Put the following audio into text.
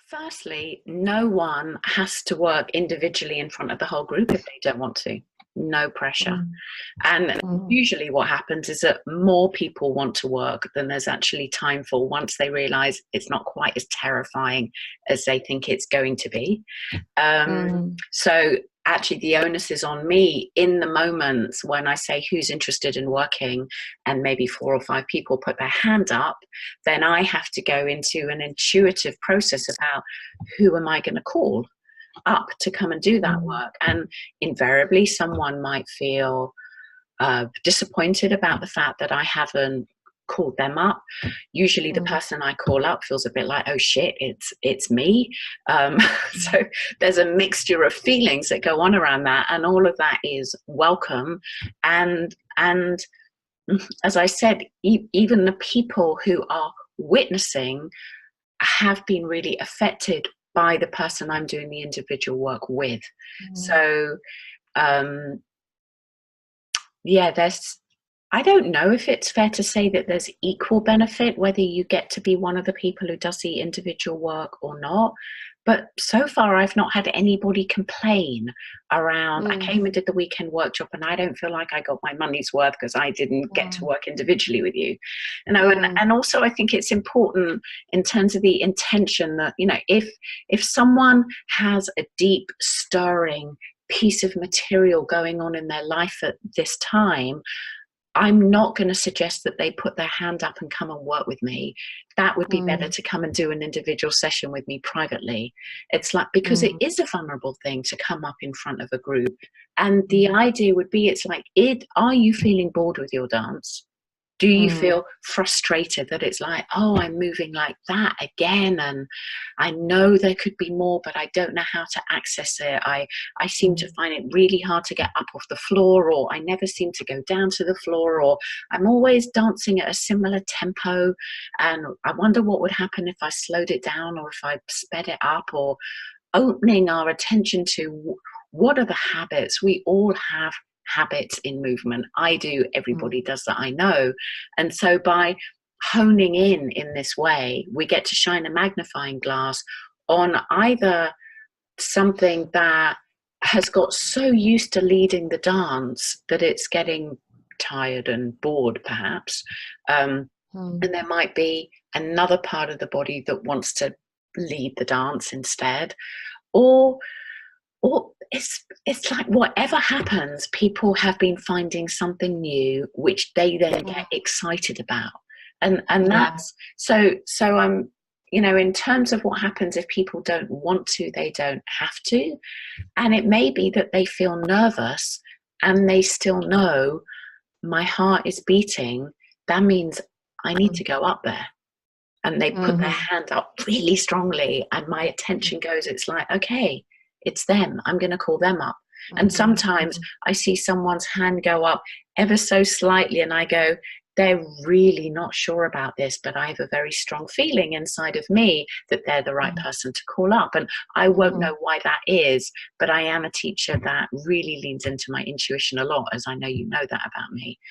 Firstly, no one has to work individually in front of the whole group if they don't want to. No pressure. Mm, And mm, usually what happens is that more people want to work than there's actually time for once they realize it's not quite as terrifying as they think it's going to be. mm, So actually the onus is on me in the moments when I say who's interested in working and maybe 4 or 5 people put their hand up, then I have to go into an intuitive process about who am I going to call up to come and do that mm, work. And invariably someone might feel disappointed about the fact that I haven't called them up. Usually the mm, person I call up feels a bit like, oh shit, it's me. mm, So there's a mixture of feelings that go on around that, and all of that is welcome. And as I said, even the people who are witnessing have been really affected by the person I'm doing the individual work with. mm, So um, yeah, I don't know if it's fair to say that there's equal benefit whether you get to be one of the people who does the individual work or not. But so far, I've not had anybody complain around, I mm, came and did the weekend workshop and I don't feel like I got my money's worth because I didn't get to mm, work individually with you. mm, And also I think it's important in terms of the intention that, if someone has a deep, stirring piece of material going on in their life at this time, I'm not going to suggest that they put their hand up and come and work with me. That would be better mm, to come and do an individual session with me privately. It's like, because it mm, is a vulnerable thing to come up in front of a group. And the mm, idea would be, it's like, are you feeling bored with your dance? Do you mm, feel frustrated that it's like, oh, I'm moving like that again, and I know there could be more, but I don't know how to access it. I seem to mm, find it really hard to get up off the floor, or I never seem to go down to the floor, or I'm always dancing at a similar tempo, and I wonder what would happen if I slowed it down or if I sped it up, or opening our attention to what are the habits. We all have habits in movement. I do, everybody mm, does that, I know. And so by honing in this way, we get to shine a magnifying glass on either something that has got so used to leading the dance that it's getting tired and bored, perhaps. And mm, there might be another part of the body that wants to lead the dance instead, or it's like whatever happens, people have been finding something new which they then get mm. excited about. And Yeah. that's so in terms of what happens if people don't want to, they don't have to. And it may be that they feel nervous and they still know my heart is beating. That means I need Mm, to go up there. And they put their mhm, hand up really strongly, and my attention goes, it's like, okay, it's them, I'm going to call them up. And mhm, sometimes mhm, I see someone's hand go up ever so slightly and I go, they're really not sure about this, but I have a very strong feeling inside of me that they're the right mm, person to call up. And I won't mhm. know why that is, but I am a teacher that really leans into my intuition a lot, as I know you know that about me.